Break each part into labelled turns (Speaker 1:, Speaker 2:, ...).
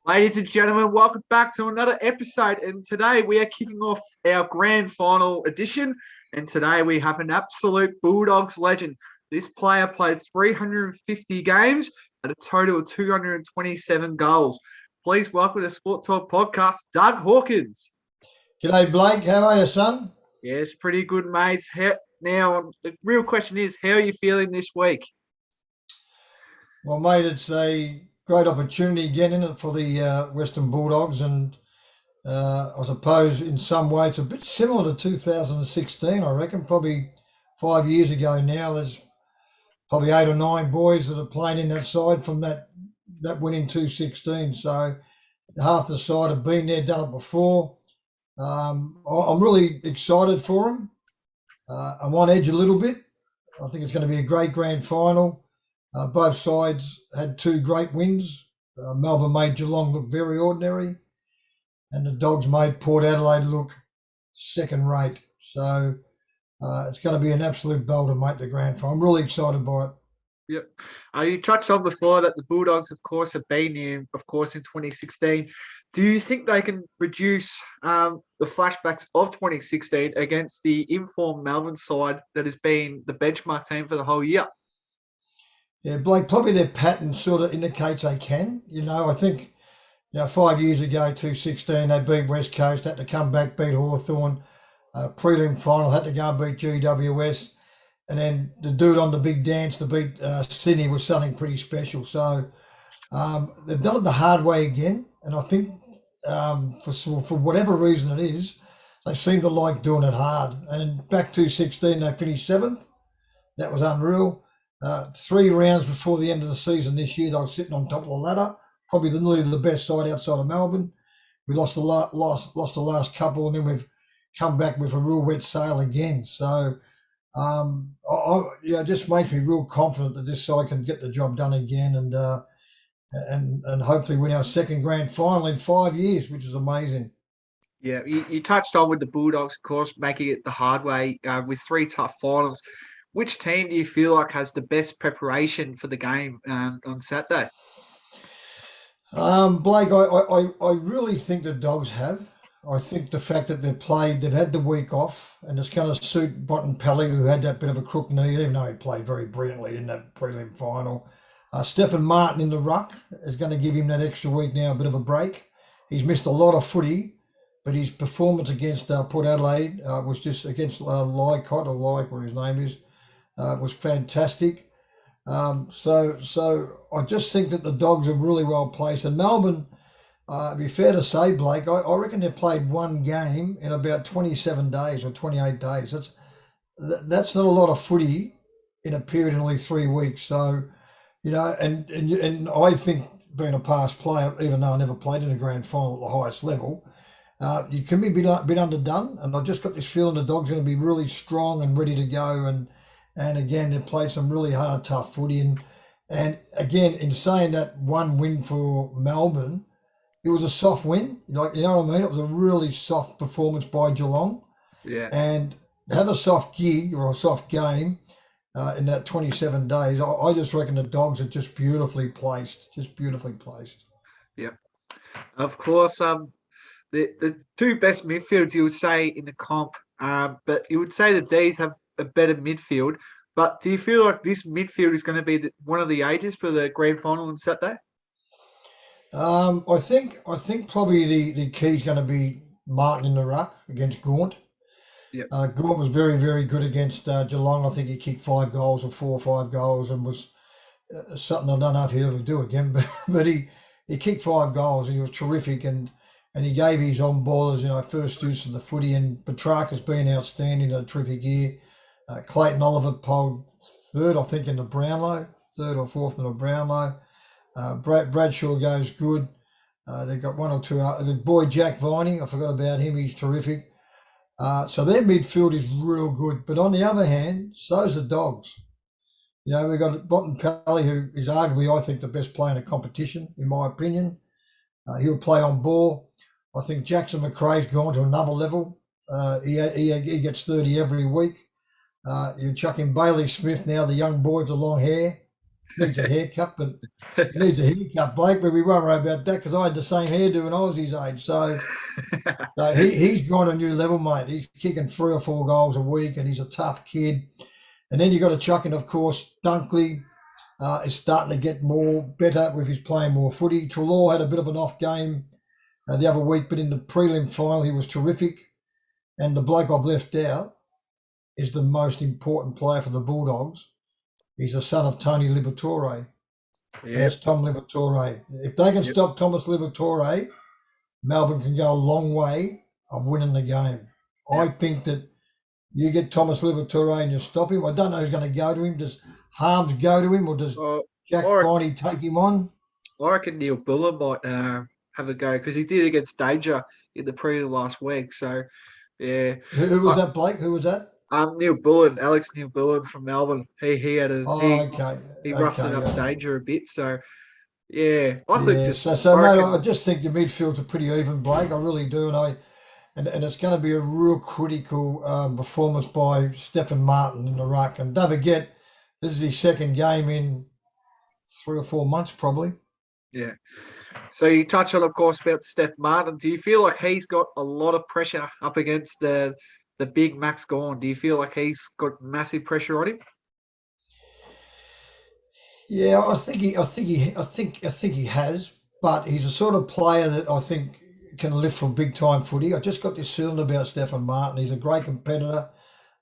Speaker 1: Ladies and gentlemen, welcome back to another episode. And today we are kicking off our grand final edition. And today we have an absolute Bulldogs legend. This player played 350 games at a total of 227 goals. Please welcome to Sport Talk Podcast, Doug Hawkins.
Speaker 2: G'day, Blake. How are you, son?
Speaker 1: Yes, pretty good, mates. Now, the real question is, how are you feeling this week?
Speaker 2: Well, mate, it's a great opportunity again in it for the Western Bulldogs, and I suppose in some way it's a bit similar to 2016. I reckon probably 5 years ago now. There's probably 8 or 9 boys that are playing in that side from that win in 2016. So half the side have been there, done it before. I'm really excited for them. I'm on edge a little bit. I think it's going to be a great grand final. Both sides had 2 great wins. Melbourne made Geelong look very ordinary, and the Dogs made Port Adelaide look second rate. So it's going to be an absolute belter, mate, the grand final. I'm really excited by it.
Speaker 1: Yep. You touched on before that the Bulldogs, of course, have been in, of course, in 2016. Do you think they can reduce the flashbacks of 2016 against the informed Melbourne side that has been the benchmark team for the whole year?
Speaker 2: Yeah, Blake, probably their pattern sort of indicates they can. I think 5 years ago, 2016, they beat West Coast, had to come back, beat Hawthorn. Prelim final, had to go and beat GWS. And then to do it on the big dance to beat Sydney was something pretty special. So they've done it the hard way again. And I think for whatever reason it is, they seem to like doing it hard. And back to 16, they finished 7th. That was unreal. 3 rounds before the end of the season this year, they were sitting on top of the ladder, probably nearly the best side outside of Melbourne. We lost the last couple, and then we've come back with a real wet sail again. So, it just makes me real confident that this side can get the job done again, and hopefully win our second grand final in 5 years, which is amazing.
Speaker 1: Yeah, you touched on with the Bulldogs, of course, making it the hard way with 3 tough finals. Which team do you feel like has the best preparation for the game on Saturday?
Speaker 2: Blake, I really think the Dogs have. I think the fact that they've had the week off, and it's going to suit Bontempelli, who had that bit of a crook knee, even though he played very brilliantly in that prelim final. Stephen Martin in the ruck is going to give him that extra week now, a bit of a break. He's missed a lot of footy, but his performance against Port Adelaide was just against Lycott, or Lyke, what his name is, was fantastic. So I just think that the Dogs are really well placed. And Melbourne, it'd be fair to say, Blake, I reckon they've played 1 game in about 27 days or 28 days. That's not a lot of footy in a period of only 3 weeks. So, and I think being a past player, even though I never played in a grand final at the highest level, you can be a bit underdone. And I've just got this feeling the Dogs are going to be really strong and ready to go. And again, they've played some really hard, tough footy. And again, in saying that 1 win for Melbourne, it was a soft win. Like, you know what I mean? It was a really soft performance by Geelong.
Speaker 1: Yeah.
Speaker 2: And to have a soft gig or a soft game in that 27 days, I just reckon the Dogs are just beautifully placed.
Speaker 1: Yeah. Of course, the 2 best midfields you would say in the comp, but you would say the D's have a better midfield. But do you feel like this midfield is going to be one of the ages for the grand final on Saturday?
Speaker 2: I think probably the key is going to be Martin in the ruck against Gaunt.
Speaker 1: Yep.
Speaker 2: Gaunt was very, very good against Geelong. I think he kicked 5 goals or 4 or 5 goals, and was something I don't know if he'll ever do again. But he kicked 5 goals, and he was terrific, and he gave his on-ballers first use of the footy. And Petrarca's been outstanding, a terrific year. Clayton Oliver polled 3rd, I think, in the Brownlow, 3rd or 4th in the Brownlow. Bradshaw goes good. They've got 1 or 2. The boy Jack Viney, I forgot about him. He's terrific. So their midfield is real good. But on the other hand, so's the Dogs. We've got Bontempelli, who is arguably, I think, the best player in the competition, in my opinion. He'll play on ball. I think Jackson McRae's gone to another level. He gets 30 every week. You're chucking Bailey Smith now, the young boy with the long hair. needs a haircut, but he needs a haircut, Blake. But we won't worry about that because I had the same hairdo when I was his age. So he's gone a new level, mate. He's kicking 3 or 4 goals a week, and he's a tough kid. And then you got to chuck in, of course, Dunkley is starting to get more better with his playing more footy. Trelaw had a bit of an off game the other week, but in the prelim final he was terrific. And the bloke I've left out is the most important player for the Bulldogs. He's the son of Tony Liberatore, and
Speaker 1: Yeah.
Speaker 2: that's Tom Liberatore. If they can stop Thomas Liberatore, Melbourne can go a long way of winning the game. I think that you get Thomas Liberatore and you stop him. I don't know who's going to go to him. Does Harms go to him, or does Jack Viney take him on?
Speaker 1: I reckon Neil Bullen might have a go because he did against Danger in the prelim last week. So, yeah.
Speaker 2: Who was that, Blake? Who was that?
Speaker 1: Neil Bullen, Alex Neil Bullen from Melbourne. He had a he roughed it up Danger a bit. So, yeah, I think
Speaker 2: so mate, I just think your midfields are pretty even, Blake. I really do, and it's going to be a real critical performance by Stephen Martin in the ruck. And don't forget, this is his second game in 3 or 4 months, probably.
Speaker 1: Yeah. So you touch on, of course, about Steph Martin. Do you feel like he's got a lot of pressure up against the big Max Gawn? Do you feel like he's got massive pressure on him?
Speaker 2: Yeah, I think he has, but he's a sort of player that I think can lift for big time footy. I just got this feeling about Stephen Martin. He's a great competitor.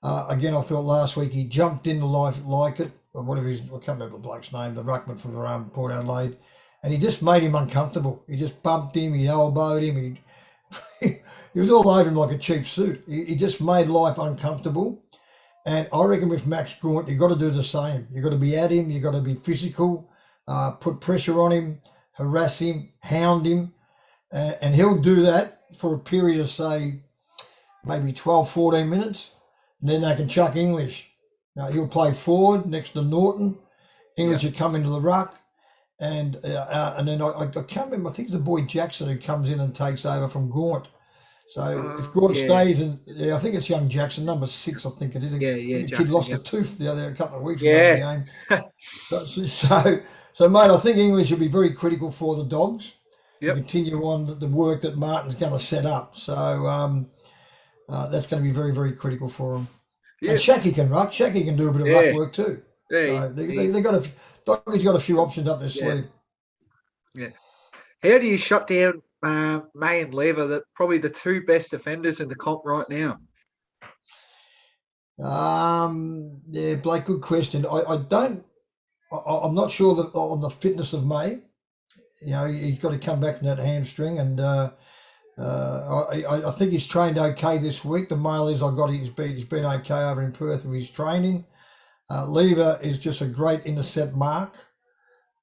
Speaker 2: Again, I thought last week he jumped into life like it, or whatever I can't remember the bloke's name, the ruckman from Port Adelaide, and he just made him uncomfortable. He just bumped him, he elbowed him, he was all over him like a cheap suit. He just made life uncomfortable. And I reckon with Max Gaunt, you've got to do the same. You've got to be at him, you've got to be physical, put pressure on him, harass him, hound him, and he'll do that for a period of, say, maybe 12, 14 minutes, and then they can chuck English. Now, he'll play forward next to Norton. English will come into the ruck, and then I can't remember, I think it's the boy Jackson who comes in and takes over from Gaunt. So if Gaunt stays, and I think it's young Jackson, number 6, I think it is.
Speaker 1: Yeah.
Speaker 2: The kid lost a tooth the other a couple of weeks
Speaker 1: ago
Speaker 2: in the game. So, mate, I think English will be very critical for the Dogs to continue on the work that Martin's going to set up. So that's going to be very, very critical for them. Yeah. And Shaki can ruck. Shaki can do a bit of ruck work too.
Speaker 1: Yeah,
Speaker 2: so they got Doggy's got a few options up their sleeve.
Speaker 1: Yeah. How do you shut down May and Lever, that probably the two best defenders in the comp right now?
Speaker 2: Yeah, Blake, good question. I'm not sure that on the fitness of May. You know, he's got to come back from that hamstring, and I think he's trained okay this week. The mail is he's been okay over in Perth with his training. Lever is just a great intercept mark.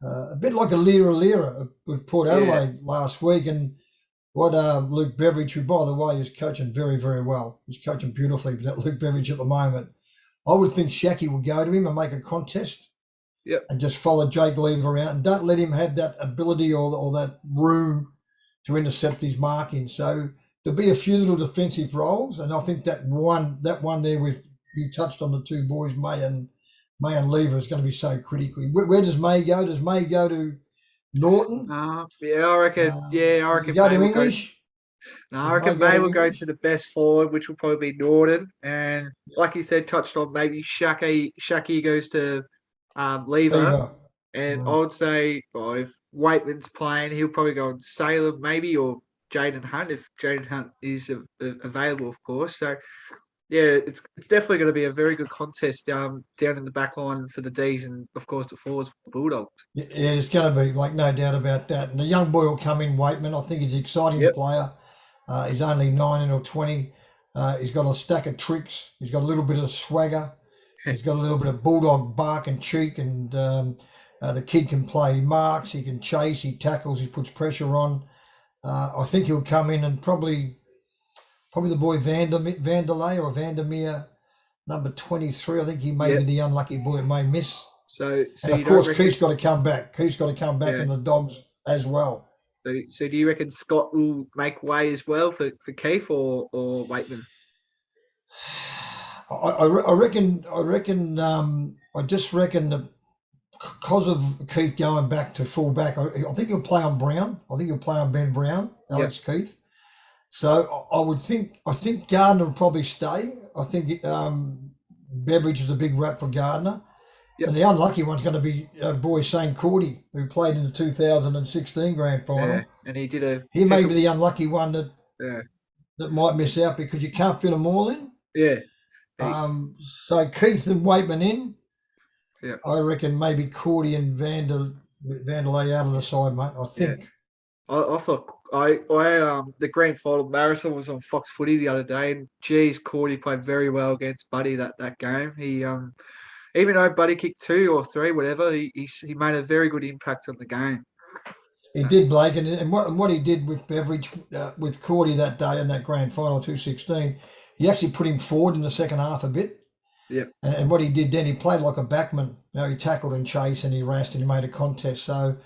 Speaker 2: A bit like a Lira with Port Adelaide last week, and what Luke Beveridge, who by the way is coaching very, very well. He's coaching beautifully with that Luke Beveridge at the moment. I would think Shaki would go to him and make a contest and just follow Jake Lever around, and don't let him have that ability or that room to intercept his marking. So there'll be a few little defensive roles, and I think that one there with you touched on the two boys, May and Lever, is going to be so critically. Where does May go? Does May go to Norton?
Speaker 1: I reckon. I reckon
Speaker 2: go to English.
Speaker 1: I reckon May will go to the best forward, which will probably be Norton, and like you said, touched on maybe Shaki goes to Lever, and I would say if Waitman's playing, he'll probably go on Salem maybe, or Jaden Hunt if Jaden Hunt is available, of course. So. Yeah, it's definitely going to be a very good contest down in the back line for the Ds, and of course the forwards for the Bulldogs.
Speaker 2: Yeah, it's going to be, like, no doubt about that. And the young boy will come in, Waitman. I think he's an exciting player. He's only 19 or 20. He's got a stack of tricks. He's got a little bit of swagger. He's got a little bit of bulldog bark and cheek, and the kid can play. He marks, he can chase, he tackles, he puts pressure on. I think he'll come in and probably the boy Vanderlei or Vandermeer, number 23. I think he may be the unlucky boy that may miss.
Speaker 1: So
Speaker 2: and of course, Keith's got to come back. Keith's got to come back in the Dogs as well.
Speaker 1: So do you reckon Scott will make way as well for Keith or Waitman?
Speaker 2: I just reckon that because of Keith going back to full back, I think he'll play on Brown. I think he'll play on Ben Brown,
Speaker 1: Yep.
Speaker 2: Alex Keith. So I think Gardner will probably stay. I think Beveridge is a big rap for Gardner.
Speaker 1: Yep.
Speaker 2: And the unlucky one's going to be our boy Shane Cordy, who played in the 2016 grand
Speaker 1: Yeah.
Speaker 2: final.
Speaker 1: And he did a
Speaker 2: He
Speaker 1: heck
Speaker 2: may
Speaker 1: of.
Speaker 2: be the unlucky one
Speaker 1: Yeah.
Speaker 2: that might miss out because you can't fit them all in.
Speaker 1: Yeah. He,
Speaker 2: So Keith and Waitman in.
Speaker 1: yeah.
Speaker 2: I reckon maybe Cordy and Vanderlei out of the side, mate. I think.
Speaker 1: I thought the grand final marathon was on Fox Footy the other day, and geez, Cordy played very well against Buddy that game. He even though Buddy kicked 2 or 3, whatever, he made a very good impact on the game.
Speaker 2: He did, Blake, and what he did with Beveridge, with Cordy that day in that grand final 216, he actually put him forward in the second half a bit.
Speaker 1: Yeah.
Speaker 2: And what he did then, he played like a backman. You know, he tackled and chased and he raced and he made a contest. So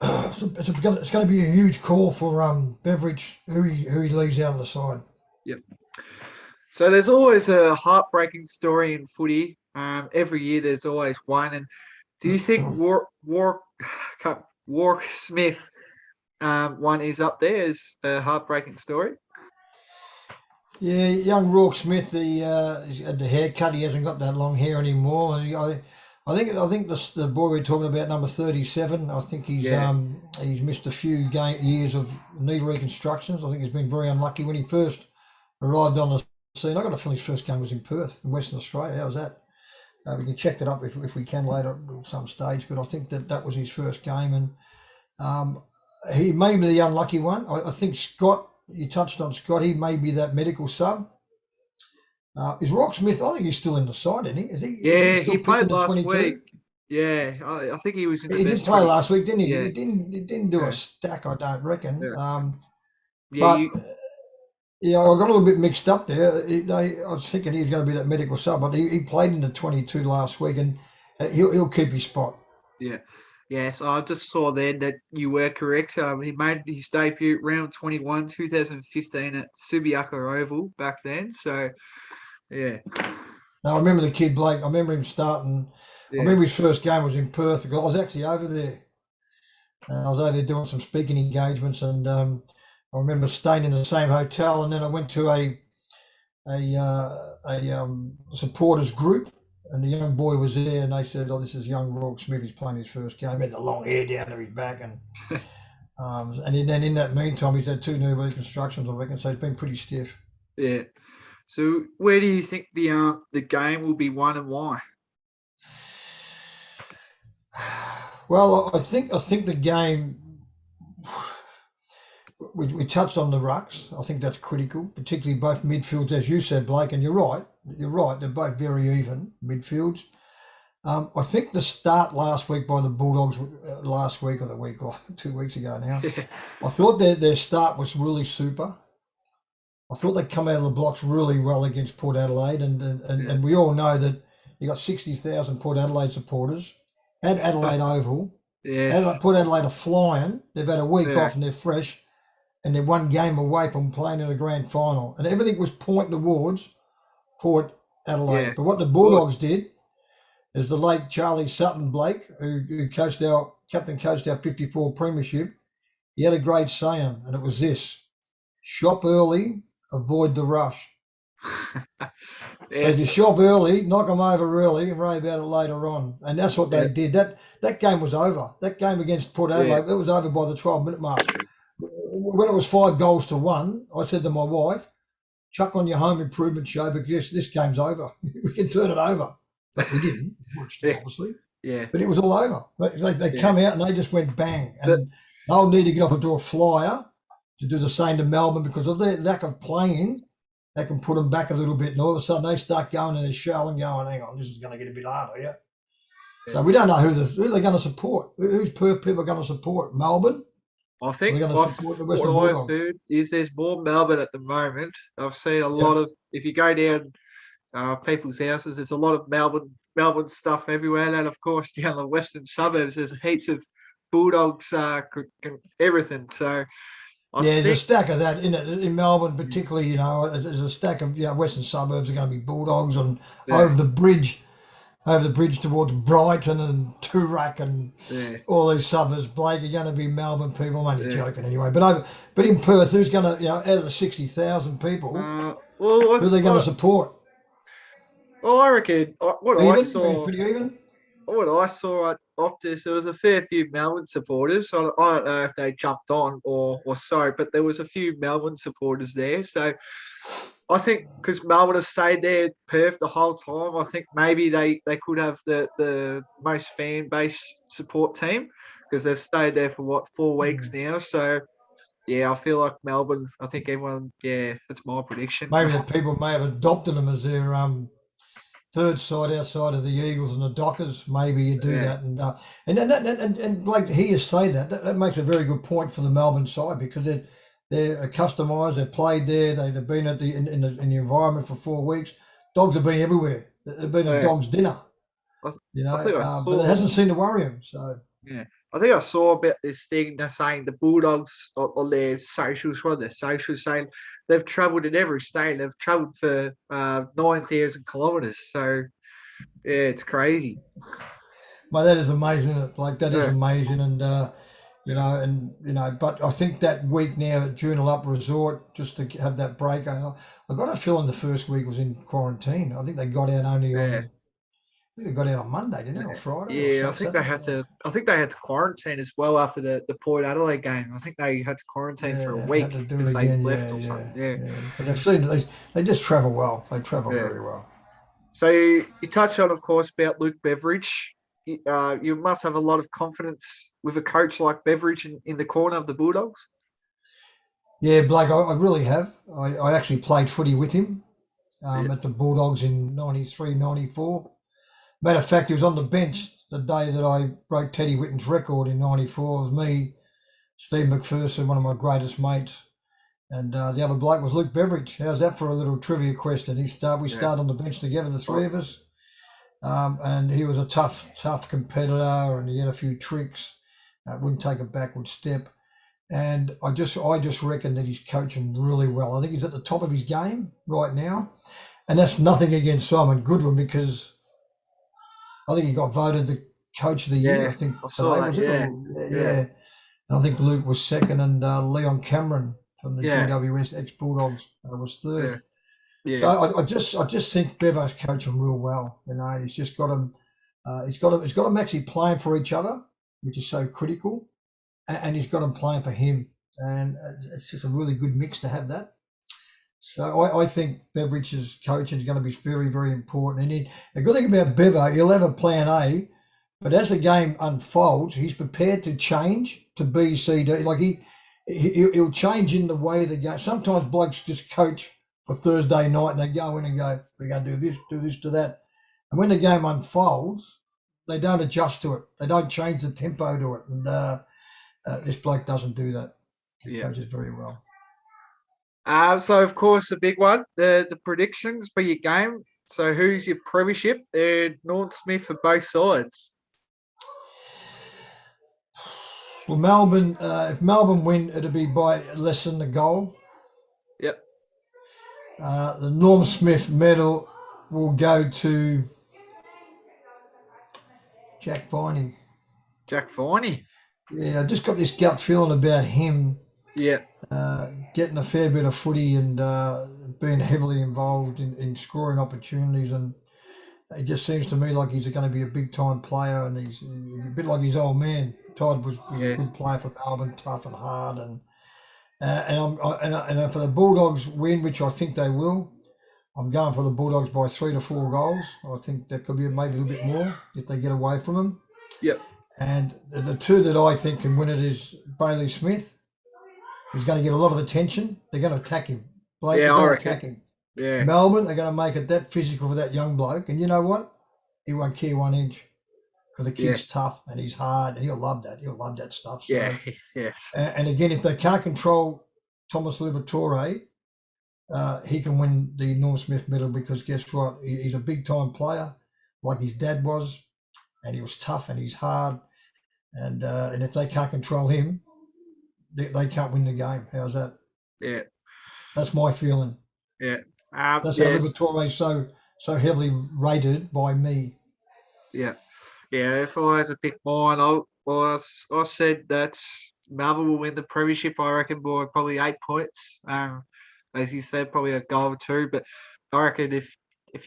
Speaker 2: it's going to be a huge call for Beveridge, who he leaves out of the side.
Speaker 1: Yep. So there's always a heartbreaking story in footy. Every year there's always one. And do you think Wark Smith one is up there as a heartbreaking story?
Speaker 2: Yeah, young Rourke Smith, he's had the haircut. He hasn't got that long hair anymore. And I think the boy we're talking about, number 37. I think he's missed a few years of knee reconstructions. I think he's been very unlucky when he first arrived on the scene. I got to feel his first game was in Perth, in Western Australia. How's that? We can check that up if we can later at some stage. But I think that was his first game, and he may be the unlucky one. I think Scott. You touched on Scott. He may be that medical sub. Is Rock Smith? I think he's still in the side, isn't he? Is he?
Speaker 1: Yeah,
Speaker 2: is he
Speaker 1: he played last
Speaker 2: 22?
Speaker 1: week. Yeah, I think he was in the
Speaker 2: He
Speaker 1: best
Speaker 2: did play
Speaker 1: 20.
Speaker 2: last week, didn't he?
Speaker 1: Yeah.
Speaker 2: He didn't do
Speaker 1: Yeah.
Speaker 2: a stack, I don't reckon.
Speaker 1: Yeah.
Speaker 2: But
Speaker 1: You,
Speaker 2: yeah, I got a little bit mixed up there. I was thinking he's going to be that medical sub, but he played in the 22 last week, and he'll keep his spot.
Speaker 1: yeah. Yes, I just saw then that you were correct. He made his debut round 21, 2015 at Subiaco Oval back then. So, yeah.
Speaker 2: Now I remember the kid Blake. I remember him starting.
Speaker 1: Yeah.
Speaker 2: I remember his first game was in Perth. I was actually over there. I was over there doing some speaking engagements, and I remember staying in the same hotel. And then I went to a supporters group, and the young boy was there, and they said, "Oh, this is young Rourke Smith. He's playing his first game." He had the long hair down to his back, and then in that meantime, he's had 2 knee reconstructions, I reckon. So he's been pretty stiff.
Speaker 1: Yeah. So, where do you think the game will be won and why?
Speaker 2: Well, I think the game. We touched on the rucks. I think that's critical, particularly both midfields, as you said, Blake. And you're right. They're both very even midfields. I think the start last week by the Bulldogs, last week or the week, 2 weeks ago now, I thought their start was really super. I thought they'd come out of the blocks really well against Port Adelaide, and we all know that you got 60,000 Port Adelaide supporters at Adelaide Oval.
Speaker 1: Yeah.
Speaker 2: Port Adelaide are flying. They've had a week
Speaker 1: Yeah.
Speaker 2: off and they're fresh, and they're 1 game away from playing in a grand final, and everything was pointing towards Port Adelaide.
Speaker 1: Yeah.
Speaker 2: But what the Bulldogs did is the late Charlie Sutton Blake, who captain coached our 54 premiership, he had a great saying, and it was this: shop early, avoid the rush. So if you shop early, knock them over early, and worry about it later on. And that's what they did. That game was over. That game against Port Adelaide, it was over by the 12-minute mark. When it was 5-1, I said to my wife, chuck on your home improvement show because this game's over. We can turn it over. But we didn't, obviously.
Speaker 1: Yeah.
Speaker 2: But it was all over. They come out and they just went bang. And they'll need to get off and do a flyer to do the same to Melbourne because of their lack of playing. They can put them back a little bit, and all of a sudden they start going in their shell and going, hang on, this is going to get a bit harder, yeah? So we don't know who they're going to support. Who's people going to support? Melbourne?
Speaker 1: I think
Speaker 2: they're going to support the Western
Speaker 1: what I've
Speaker 2: Bulldogs.
Speaker 1: heard is there's more Melbourne at the moment. I've seen a lot of, if you go down people's houses, there's a lot of Melbourne stuff everywhere. And of course, down the western suburbs, there's heaps of Bulldogs, everything. So
Speaker 2: there's a stack of that in Melbourne, particularly. There's a stack of western suburbs are going to be Bulldogs, and over the bridge, over the bridge towards Brighton and Toorak and
Speaker 1: Yeah,
Speaker 2: all these suburbs. Blake are going to be Melbourne people. I'm only
Speaker 1: yeah.
Speaker 2: joking anyway. But in Perth, who's going to, out of the 60,000 people, who are they going to support?
Speaker 1: Well, I reckon what I
Speaker 2: Even? You think it's
Speaker 1: saw,
Speaker 2: pretty even?
Speaker 1: at Optus, there was a fair few Melbourne supporters. I don't know if they jumped on or so, but there was a few Melbourne supporters there. So I think because Melbourne have stayed there, Perth the whole time, I think maybe they could have the most fan base support team because they've stayed there for what 4 weeks
Speaker 2: Hmm.
Speaker 1: now. So yeah, I feel like Melbourne. I think everyone. Yeah, that's my prediction.
Speaker 2: Maybe the people may have adopted them as their third side outside of the Eagles and the Dockers. Maybe you do
Speaker 1: Yeah,
Speaker 2: that, and Blake, hear you say that makes a very good point for the Melbourne side because they're customised. They've played there. They've been at the environment for 4 weeks. Dogs have been everywhere. They've been a
Speaker 1: yeah.
Speaker 2: dog's dinner,
Speaker 1: I, I think I
Speaker 2: but it
Speaker 1: saw.
Speaker 2: hasn't seemed to worry them. So
Speaker 1: Yeah, I think I saw about this thing. They're saying the Bulldogs on their socials, what are their socials saying they've travelled in every state. They've travelled for 9,000 kilometres. So yeah, it's crazy.
Speaker 2: mate, that is amazing. Like that is
Speaker 1: Yeah,
Speaker 2: amazing, But I think that week now at Joondalup Resort, just to have that break, I got a feeling the first week was in quarantine. I think they got out only
Speaker 1: yeah.
Speaker 2: on, I think they got out on Monday, didn't they, or
Speaker 1: Yeah,
Speaker 2: Friday or
Speaker 1: yeah.
Speaker 2: Saturday?
Speaker 1: I think they had to quarantine as well after the Port Adelaide game. I think they had to quarantine for a
Speaker 2: Yeah,
Speaker 1: week
Speaker 2: had to do it
Speaker 1: because they
Speaker 2: again.
Speaker 1: left
Speaker 2: Yeah,
Speaker 1: or something.
Speaker 2: yeah,
Speaker 1: Yeah,
Speaker 2: yeah. But they just travel well. They travel
Speaker 1: yeah.
Speaker 2: very well.
Speaker 1: So you touched on, of course, about Luke Beveridge. You must have a lot of confidence with a coach like Beveridge in the corner of the Bulldogs.
Speaker 2: Yeah, Blake, I really have. I actually played footy with him
Speaker 1: Yeah,
Speaker 2: at the Bulldogs in 93, 94. Matter of fact, he was on the bench the day that I broke Teddy Whitten's record in '94. It was me, Steve McPherson, one of my greatest mates, and the other bloke was Luke Beveridge. How's that for a little trivia question? We
Speaker 1: yeah.
Speaker 2: started on the bench together, the three
Speaker 1: Oh,
Speaker 2: of us, and he was a tough competitor, and he had a few tricks. Wouldn't take a backward step, and I just reckon that he's coaching really well. I think he's at the top of his game right now, and that's nothing against Simon Goodwin because I think he got voted the coach of the year. I
Speaker 1: yeah.
Speaker 2: think
Speaker 1: I saw
Speaker 2: today
Speaker 1: that.
Speaker 2: was it?
Speaker 1: Yeah,
Speaker 2: Or,
Speaker 1: yeah,
Speaker 2: yeah. And I think Luke was second, and Leon Cameron from the
Speaker 1: yeah,
Speaker 2: GWS ex Bulldogs was
Speaker 1: yeah,
Speaker 2: third. So
Speaker 1: yeah,
Speaker 2: I just think Bevo's coaching real well. He's just got him. He's got him actually playing for each other, which is so critical, and he's got them playing for him, and it's just a really good mix to have that. So I think Beveridge's coaching is going to be very, very important. The good thing about Bevo, he'll have a plan A, but as the game unfolds, he's prepared to change to B, C, D. Like he'll change in the way the game. Sometimes blokes just coach for Thursday night and they go in and go, we're going to do this, to that. And when the game unfolds, they don't adjust to it. They don't change the tempo to it. And this bloke doesn't do that. He
Speaker 1: yeah.
Speaker 2: coaches very well.
Speaker 1: So of course the big one, the predictions for your game. So who's your premiership? Norton Smith for both sides.
Speaker 2: Well, Melbourne, if Melbourne win, it'll be by less than the goal.
Speaker 1: Yep,
Speaker 2: The Norm Smith medal will go to Jack Viney.
Speaker 1: Jack Viney.
Speaker 2: Yeah, I just got this gut feeling about him
Speaker 1: Yeah,
Speaker 2: getting a fair bit of footy and being heavily involved in scoring opportunities. And it just seems to me like he's going to be a big time player, and he's a bit like his old man. Todd was a
Speaker 1: yeah,
Speaker 2: good player for Melbourne, tough and hard, and for the Bulldogs win, which I think they will. I'm going for the Bulldogs by 3 to 4 goals. I think that could be maybe a little bit more if they get away from them.
Speaker 1: yep,
Speaker 2: And the two that I think can win it is Bailey Smith. He's going to get a lot of attention. They're going to attack him. Blake,
Speaker 1: yeah.
Speaker 2: they're
Speaker 1: I
Speaker 2: going to
Speaker 1: reckon.
Speaker 2: attack him.
Speaker 1: Yeah,
Speaker 2: Melbourne, they're going to make it that physical for that young bloke. And you know what? He won't care 1 inch because the
Speaker 1: yeah,
Speaker 2: kid's tough and he's hard and he'll love that. He'll love that stuff.
Speaker 1: yeah,
Speaker 2: So,
Speaker 1: yes,
Speaker 2: and again, if they can't control Thomas Liberatore, he can win the Norm Smith medal because guess what? He's a big time player, like his dad was, and he was tough and he's hard. And if they can't control him, they can't win the game. How's that?
Speaker 1: yeah,
Speaker 2: That's my feeling.
Speaker 1: yeah.
Speaker 2: That's how
Speaker 1: Yes,
Speaker 2: Liberatore is so heavily rated by me.
Speaker 1: Yeah. Yeah, if I had to pick mine, I said that Melbourne will win the premiership. I reckon by probably 8 points. As you said, probably a goal or two. But I reckon if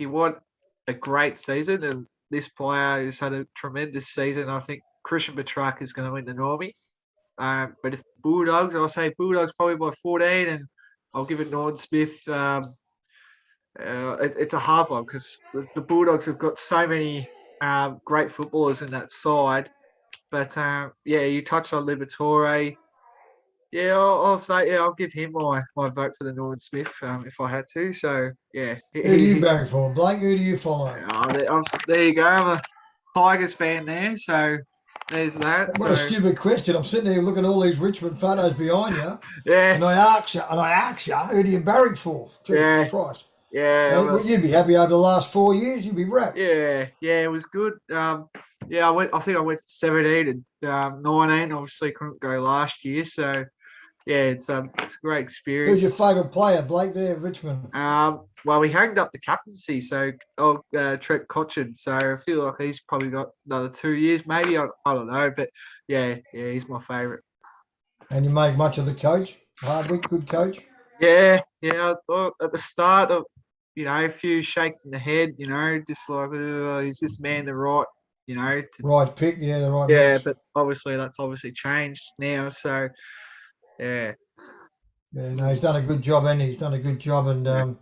Speaker 1: you want a great season, and this player has had a tremendous season, I think Christian Petrarca is going to win the Normie. But if Bulldogs, I'll say Bulldogs probably by 14, and I'll give it Norton Smith. It's a hard one because the Bulldogs have got so many great footballers in that side. But yeah, you touched on Liberatore. Yeah, I'll say I'll give him my vote for the Norman Smith if I had to. So yeah,
Speaker 2: Who do you barrack for, Blake? Who do you follow?
Speaker 1: there you go. I'm a Tigers fan there, so there's that.
Speaker 2: What a
Speaker 1: So
Speaker 2: stupid question. I'm sitting here looking at all these Richmond photos behind you,
Speaker 1: yeah,
Speaker 2: and I ask you, who do you barrack for? Jesus
Speaker 1: yeah,
Speaker 2: Christ.
Speaker 1: yeah.
Speaker 2: Well, you'd be happy over the last 4 years. You'd be wrapped.
Speaker 1: Yeah, it was good. Yeah, I think I went to 17 and 19. Obviously, couldn't go last year, so yeah, it's a great
Speaker 2: Who's your
Speaker 1: experience.
Speaker 2: favourite player, Blake? There, Richmond.
Speaker 1: Well, we hanged up the captaincy, so Trent Cotchin. So I feel like he's probably got another 2 years, maybe. I don't know, but yeah, he's my favourite.
Speaker 2: And you make much of the coach. Hardwick, good coach.
Speaker 1: Yeah. I thought at the start of, a few shaking the head, just like, is this man the right,
Speaker 2: Right pick, yeah, the right
Speaker 1: yeah.
Speaker 2: mix.
Speaker 1: But obviously, that's obviously changed now. So yeah,
Speaker 2: Yeah, no, he's done a good job, and he's done a good job. And
Speaker 1: yeah,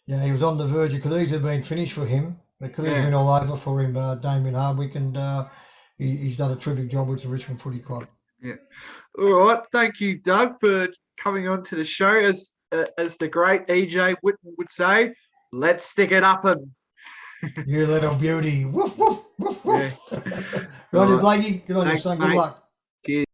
Speaker 2: yeah, he was on the verge. It could easily have been finished for him. It could easily have
Speaker 1: yeah.
Speaker 2: been all over for him, Damien Hardwick, and he's done a terrific job with the Richmond Footy Club.
Speaker 1: Yeah. All right. Thank you, Doug, for coming on to the show. As the great EJ Whitten would say, let's stick it up and
Speaker 2: You little beauty. Woof, woof, woof,
Speaker 1: yeah.
Speaker 2: woof. Good on
Speaker 1: All
Speaker 2: you,
Speaker 1: right.
Speaker 2: Blakey. Good on you,
Speaker 1: Thanks,
Speaker 2: son. Good
Speaker 1: mate.
Speaker 2: luck.
Speaker 1: Cheers.